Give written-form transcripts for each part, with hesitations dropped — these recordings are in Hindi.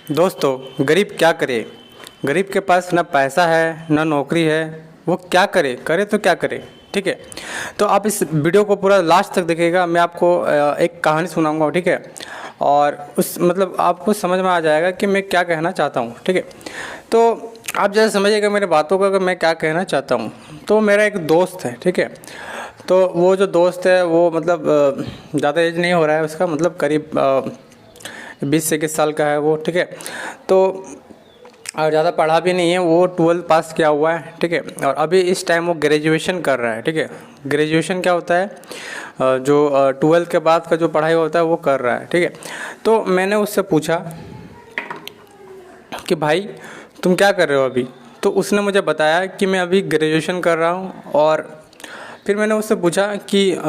दोस्तों, गरीब क्या करे। गरीब के पास ना पैसा है ना नौकरी है, वो क्या करे, करे तो क्या करे। ठीक है, तो आप इस वीडियो को पूरा लास्ट तक देखिएगा। मैं आपको एक कहानी सुनाऊंगा, ठीक है, और उस मतलब आपको समझ में आ जाएगा कि मैं क्या कहना चाहता हूँ। ठीक है, तो आप जैसे समझिएगा मेरे बातों का कि मैं क्या कहना चाहता हूँ। तो मेरा एक दोस्त है, ठीक है, तो वो जो दोस्त है वो मतलब ज़्यादा एज नहीं हो रहा है उसका, मतलब करीब 20 से 21 साल का है वो। ठीक है, तो और ज़्यादा पढ़ा भी नहीं है, वो 12 पास किया हुआ है। ठीक है, और अभी इस टाइम वो ग्रेजुएशन कर रहा है। ठीक है, ग्रेजुएशन क्या होता है, जो 12 के बाद का जो पढ़ाई होता है वो कर रहा है। ठीक है, तो मैंने उससे पूछा कि भाई तुम क्या कर रहे हो अभी। तो उसने मुझे बताया कि मैं अभी ग्रेजुएशन कर रहा हूँ। और फिर मैंने उससे पूछा कि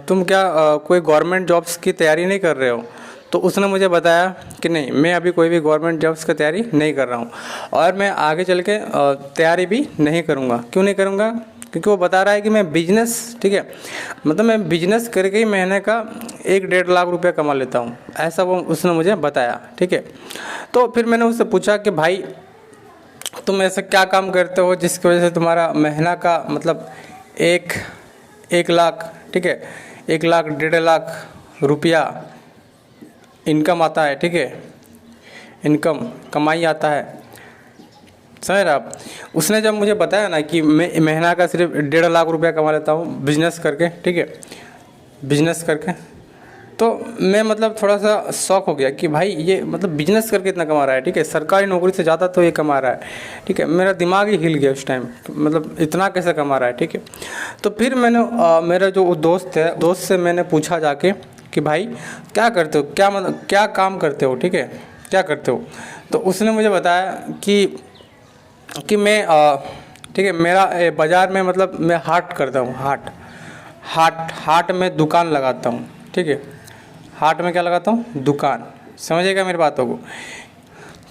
तुम क्या कोई गवर्नमेंट जॉब्स की तैयारी नहीं कर रहे हो। तो उसने मुझे बताया कि नहीं, मैं अभी कोई भी गवर्नमेंट जॉब्स की तैयारी नहीं कर रहा हूँ और मैं आगे चल के तैयारी भी नहीं करूँगा। क्यों नहीं करूँगा? क्योंकि वो बता रहा है कि मैं बिजनेस, ठीक है, मतलब मैं बिजनेस करके ही महीने का 1-1.5 लाख रुपया कमा लेता हूँ, ऐसा वो उसने मुझे बताया। ठीक है, तो फिर मैंने उससे पूछा कि भाई तुम ऐसा क्या काम करते हो जिसकी वजह से तुम्हारा महीना का मतलब 1 लाख, ठीक है, 1 लाख 1.5 लाख रुपया इनकम आता है। ठीक है, इनकम कमाई आता है, समझ रहे आप। उसने जब मुझे बताया ना कि मैं महीना का सिर्फ 1.5 लाख रुपया कमा लेता हूँ बिजनेस करके, ठीक है, बिजनेस करके, तो मैं मतलब थोड़ा सा शौक हो गया कि भाई ये मतलब बिजनेस करके इतना कमा रहा है। ठीक है, सरकारी नौकरी से ज़्यादा तो ये कमा रहा है। ठीक है, मेरा दिमाग ही हिल गया उस टाइम, मतलब इतना कैसे कमा रहा है। ठीक है, तो फिर मैंने मेरा जो दोस्त है, दोस्त से मैंने पूछा जाके कि भाई क्या करते हो, क्या मतलब क्या काम करते हो, ठीक है, क्या करते हो। तो उसने मुझे बताया कि मैं ठीक है, मेरा बाज़ार में मतलब मैं हाट करता हूँ, हाट में दुकान लगाता हूँ। ठीक है, हाट में क्या लगाता हूँ, दुकान। समझिएगा मेरी बातों को।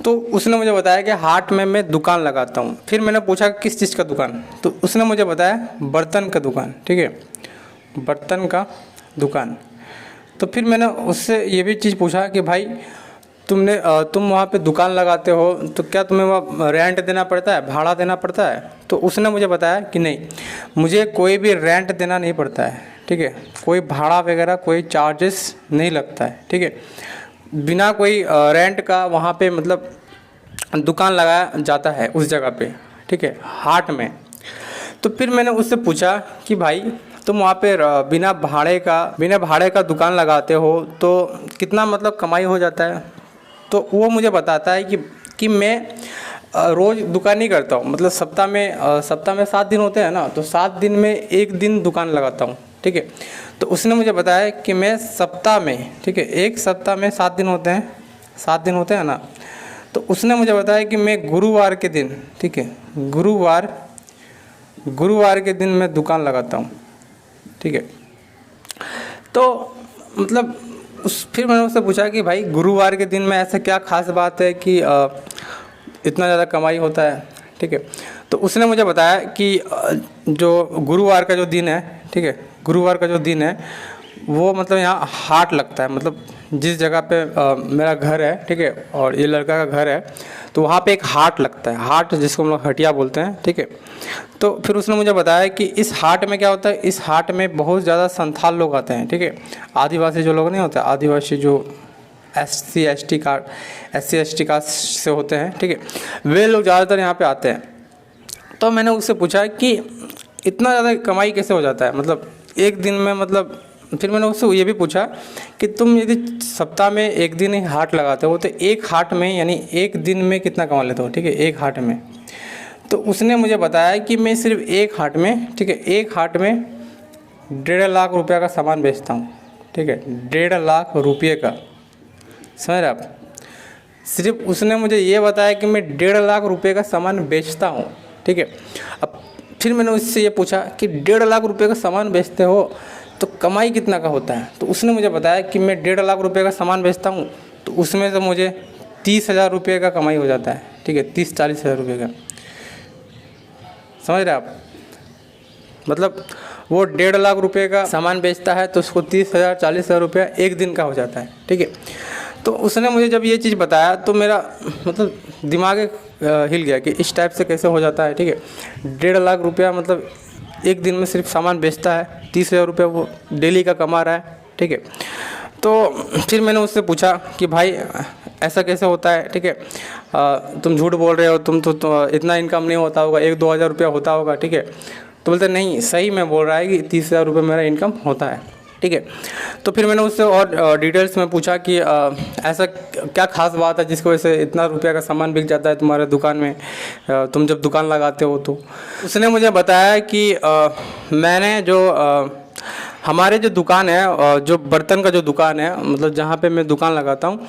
तो उसने मुझे बताया कि हाट में मैं दुकान लगाता हूँ। फिर मैंने पूछा किस चीज़ का दुकान, तो उसने मुझे बताया बर्तन का दुकान। ठीक है, बर्तन का दुकान। तो फिर मैंने उससे ये भी चीज़ पूछा कि भाई तुम वहाँ पे दुकान लगाते हो तो क्या तुम्हें वहाँ रेंट देना पड़ता है, भाड़ा देना पड़ता है। तो उसने मुझे बताया कि नहीं, मुझे कोई भी रेंट देना नहीं पड़ता है। ठीक है, कोई भाड़ा वगैरह कोई चार्जेस नहीं लगता है। ठीक है, बिना कोई रेंट का वहाँ पे मतलब दुकान लगाया जाता है उस जगह पे। ठीक है, हाट में। तो फिर मैंने उससे पूछा कि भाई तुम वहाँ पे बिना भाड़े का दुकान लगाते हो तो कितना मतलब कमाई हो जाता है। तो वो मुझे बताता है कि मैं रोज़ दुकान नहीं करता हूँ, मतलब सप्ताह में 7 दिन होते हैं ना, तो 7 दिन में 1 दिन दुकान लगाता हूँ। ठीक है, तो उसने मुझे बताया कि मैं सप्ताह में, ठीक है, एक सप्ताह में 7 दिन होते हैं, 7 दिन होते हैं ना, तो उसने मुझे बताया कि मैं गुरुवार के दिन, ठीक है, गुरुवार के दिन मैं दुकान लगाता हूँ। ठीक है, तो मतलब फिर मैंने उससे पूछा कि भाई गुरुवार के दिन में ऐसा क्या खास बात है कि इतना ज़्यादा कमाई होता है। ठीक है, तो उसने मुझे बताया कि जो गुरुवार का जो दिन है, ठीक है, गुरुवार का जो दिन है वो मतलब यहाँ हाट लगता है, मतलब जिस जगह पे मेरा घर है, ठीक है, और ये लड़का का घर है, तो वहाँ पे एक हाट लगता है, हाट जिसको हम लोग हटिया बोलते हैं। ठीक है, तो फिर उसने मुझे बताया कि इस हाट में क्या होता है, इस हाट में बहुत ज़्यादा संथाल लोग आते हैं। ठीक है, आदिवासी जो लोग नहीं होते, आदिवासी जो SC ST कास्ट से होते हैं, ठीक है, वे लोग ज़्यादातर यहाँ पे आते हैं। तो मैंने उससे पूछा कि इतना ज़्यादा कमाई कैसे हो जाता है, मतलब एक दिन में, मतलब फिर मैंने उससे ये भी पूछा कि तुम यदि सप्ताह में 1 दिन ही हाट लगाते हो तो एक हाट में यानी एक दिन में कितना कमा लेते हो। ठीक है, एक हाट में। तो उसने मुझे बताया कि मैं सिर्फ एक हाट में, ठीक है, एक हाट में 1.5 लाख रुपया का सामान बेचता हूँ। ठीक है, 1.5 लाख रुपये का, समझ रहे आप। सिर्फ उसने मुझे ये बताया कि मैं 1.5 लाख रुपये का सामान बेचता हूँ। ठीक है, अब फिर मैंने उससे ये पूछा कि 1.5 लाख रुपये का सामान बेचते हो तो कमाई कितना का होता है। तो उसने मुझे बताया कि मैं 1.5 लाख रुपये का सामान बेचता हूँ तो उसमें से मुझे 30,000 रुपये का कमाई हो जाता है। ठीक है, 30-40 हज़ार रुपये का, समझ रहे आप। मतलब वो 1.5 लाख रुपये का सामान बेचता है तो उसको 30,000 40,000 रुपया एक दिन का हो जाता है। ठीक है, तो उसने मुझे जब ये चीज़ बताया तो मेरा मतलब दिमाग हिल गया कि इस टाइप से कैसे हो जाता है, ठीक है। 1.5 लाख रुपया मतलब एक दिन में सिर्फ सामान बेचता है, 30,000 रुपया वो डेली का कमा रहा है, ठीक है। तो फिर मैंने उससे पूछा कि भाई ऐसा कैसे होता है, ठीक है। तुम झूठ बोल रहे हो, तुम तो इतना इनकम नहीं होता होगा, 1-2 हज़ार रुपया होता होगा, ठीक है। तो बोलते नहीं, सही में बोल रहा है कि 30,000 रुपये मेरा इनकम होता है, ठीक है। तो फिर मैंने उससे और डिटेल्स में पूछा कि ऐसा क्या खास बात है जिसकी वजह से इतना रुपया का सामान बिक जाता है तुम्हारे दुकान में, तुम जब दुकान लगाते हो तो। उसने मुझे बताया कि मैंने जो हमारे जो दुकान है, जो बर्तन का जो दुकान है, मतलब जहाँ पे मैं दुकान लगाता हूँ,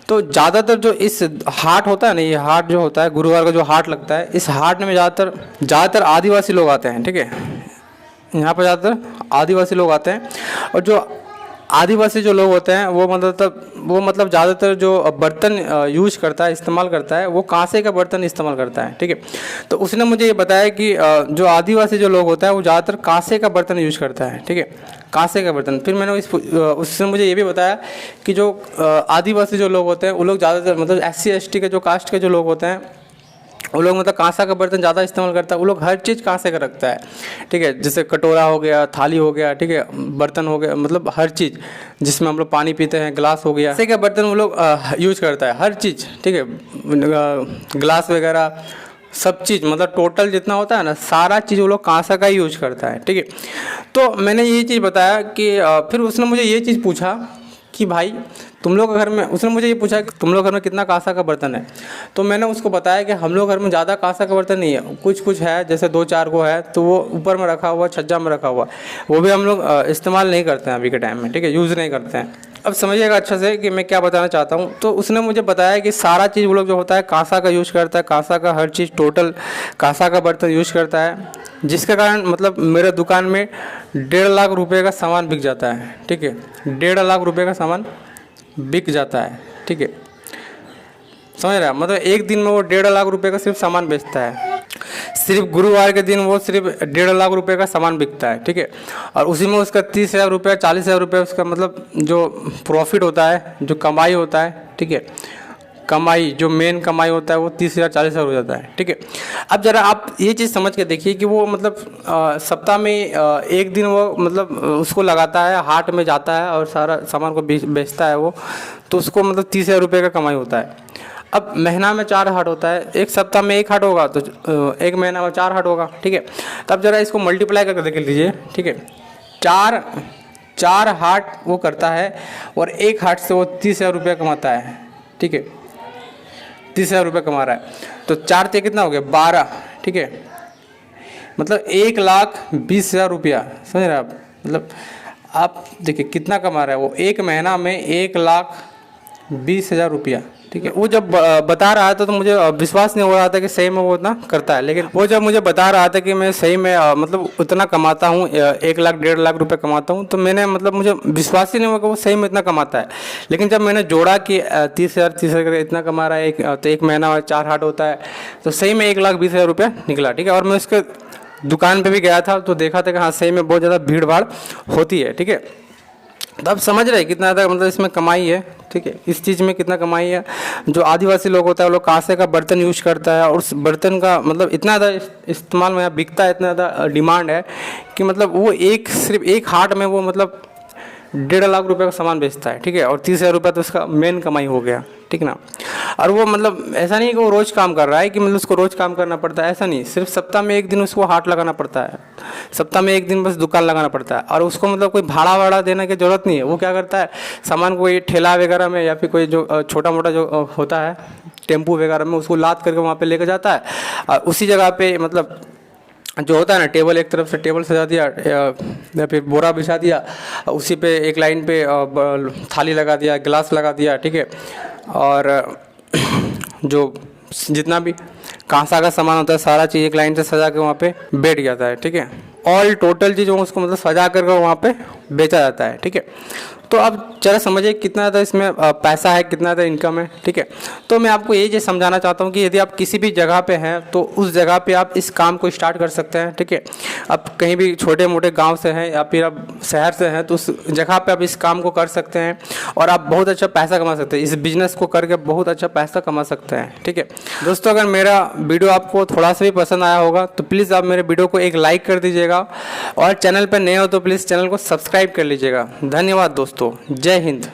तो ज़्यादातर जो इस हाट होता है ना, ये हाट जो होता है गुरुवार का जो हाट लगता है, इस हाट में ज़्यादातर आदिवासी लोग आते हैं, ठीक है। यहाँ पर ज़्यादातर आदिवासी लोग आते हैं, और जो आदिवासी जो लोग होते हैं वो मतलब ज़्यादातर जो बर्तन यूज करता है, इस्तेमाल करता है, वो कांसे का बर्तन इस्तेमाल करता है, ठीक है। तो उसने मुझे ये बताया कि जो आदिवासी जो लोग होता है वो ज़्यादातर कांसे का बर्तन यूज करता है, ठीक है, कांसे का बर्तन। फिर मैंने उसने मुझे ये भी बताया कि जो आदिवासी जो लोग होते हैं वो लोग ज़्यादातर मतलब SC ST के जो कास्ट के जो लोग होते हैं वो लोग मतलब कांसा का बर्तन ज़्यादा इस्तेमाल करता है। वो लोग हर चीज़ कांसे का रखता है, ठीक है। जैसे कटोरा हो गया, थाली हो गया, ठीक है, बर्तन हो गया, मतलब हर चीज़ जिसमें हम लोग पानी पीते हैं, गिलास हो गया, कांसे का बर्तन वो लोग यूज करता है, हर चीज़, ठीक है। गिलास वगैरह सब चीज़ मतलब टोटल जितना होता है ना, सारा चीज़ वो लोग कांसा का ही यूज करता है, ठीक है। तो मैंने ये चीज़ बताया कि फिर उसने मुझे ये चीज़ पूछा कि भाई तुम लोग घर में, उसने मुझे ये पूछा कि तुम लोग घर में कितना कांसा का बर्तन है। तो मैंने उसको बताया कि हम लोग घर में ज़्यादा कांसा का बर्तन नहीं है, कुछ है, जैसे 2-4 गो है, तो वो ऊपर में रखा हुआ, छज्जा में रखा हुआ, वो भी हम लोग इस्तेमाल नहीं करते हैं अभी के टाइम में, ठीक है, यूज़ नहीं करते हैं। अब समझिएगा अच्छा से कि मैं क्या बताना चाहता हूँ। तो उसने मुझे बताया कि सारा चीज़ वो लोग जो होता है कांसा का यूज़ करता है, कांसा का हर चीज़ टोटल कांसा का बर्तन यूज़ करता है, जिसके कारण मतलब मेरे दुकान में 1.5 लाख रुपये का सामान बिक जाता है, ठीक है। 1.5 लाख रुपये का सामान बिक जाता है, ठीक है, समझ रहे हैं। मतलब एक दिन में वो 1.5 लाख रुपये का सिर्फ सामान बेचता है, सिर्फ गुरुवार के दिन वो सिर्फ 1.5 लाख रुपये का सामान बिकता है, ठीक है। और उसी में उसका 30,000 रुपये 40,000 रुपये उसका मतलब जो प्रॉफिट होता है, जो कमाई होता है, ठीक है, कमाई जो मेन कमाई होता है वो 30,000 40,000 हो जाता है, ठीक है। अब ज़रा आप ये चीज़ समझ के देखिए कि वो मतलब सप्ताह में एक दिन वो मतलब उसको लगाता है, हाट में जाता है और सारा सामान को बेचता है वो, तो उसको मतलब 30,000 रुपये का कमाई होता है। अब महीना में 4 हाट होता है, एक सप्ताह में 1 हाट होगा तो एक महीना में 4 हाट होगा, ठीक है। तब ज़रा इसको मल्टीप्लाई करके देख लीजिए, ठीक है। 4 हाट वो करता है और एक हाट से वो 30,000 रुपये कमाता है, ठीक है, 30,000 रुपये कमा रहा है। तो 4 से कितना हो गया 12, ठीक है, मतलब 1,20,000 रुपया, समझ रहे हैं आप। मतलब आप देखिए कितना कमा रहा है वो, एक महीना में 1,20,000 रुपया, ठीक है। वो जब बता रहा था तो मुझे विश्वास नहीं हो रहा था कि सही में वो इतना करता है, लेकिन वो जब मुझे बता रहा था कि मैं सही में मतलब उतना कमाता हूँ, 1 लाख 1.5 लाख रुपए कमाता हूँ, तो मैंने मतलब मुझे विश्वास ही नहीं हुआ कि वो सही में इतना कमाता है। लेकिन जब मैंने जोड़ा कि 30,000 इतना कमा रहा है, तो एक महीना 4 हाट होता है, तो सही में 1,20,000 रुपया निकला, ठीक है। और मैं उसके दुकान पर भी गया था तो देखा था कि हाँ सही में बहुत ज़्यादा भीड़ भाड़ होती है, ठीक है। तो आप समझ रहे हैं कितना ज़्यादा मतलब इसमें कमाई है, ठीक है, इस चीज़ में कितना कमाई है। जो आदिवासी लोग होता है वो लोग कांसे का बर्तन यूज करता है और उस बर्तन का मतलब इतना ज़्यादा इस्तेमाल में बिकता है, इतना ज़्यादा डिमांड है कि मतलब वो सिर्फ एक हाट में वो मतलब 1.5 लाख रुपए का सामान बेचता है, ठीक है। और 30,000 रुपये तो उसका मेन कमाई हो गया, ठीक ना। और वो मतलब ऐसा नहीं कि वो रोज़ काम कर रहा है कि मतलब उसको रोज़ काम करना पड़ता है, ऐसा नहीं, सिर्फ सप्ताह में एक दिन उसको हाट लगाना पड़ता है, सप्ताह में एक दिन बस दुकान लगाना पड़ता है। और उसको मतलब कोई भाड़ा वाड़ा देने की ज़रूरत नहीं है। वो क्या करता है, सामान कोई ठेला वगैरह में या फिर कोई जो छोटा मोटा जो होता है टेम्पू वगैरह में, उसको लाद करके वहाँ पर लेकर जाता है और उसी जगह पर मतलब जो होता है ना, टेबल एक तरफ से टेबल सजा दिया या फिर बोरा बिछा दिया, उसी पे एक लाइन पे थाली लगा दिया, गिलास लगा दिया, ठीक है। और जो जितना भी कांसा का सामान होता है सारा चीज़ एक लाइन से सजा के वहाँ पे बैठ जाता है, ठीक है। ऑल टोटल चीज़ उसको मतलब सजा करके वहाँ पे बेचा जाता है, ठीक है। तो आप ज़रा समझिए कितना ज़्यादा इसमें पैसा है, कितना ज़्यादा इनकम है, ठीक है। तो मैं आपको ये चीज़ समझाना चाहता हूँ कि यदि आप किसी भी जगह पे हैं तो उस जगह पे आप इस काम को स्टार्ट कर सकते हैं, ठीक है। आप कहीं भी छोटे मोटे गांव से हैं या फिर आप शहर से हैं तो उस जगह पे आप इस काम को कर सकते हैं और आप बहुत अच्छा पैसा कमा सकते हैं। इस बिज़नेस को करके बहुत अच्छा पैसा कमा सकते हैं, ठीक है। दोस्तों, अगर मेरा वीडियो आपको थोड़ा सा भी पसंद आया होगा तो प्लीज़ आप मेरे वीडियो को एक लाइक कर दीजिएगा और चैनल पर नए हो तो प्लीज़ चैनल को सब्सक्राइब कर लीजिएगा। धन्यवाद दोस्तों, जय हिंद।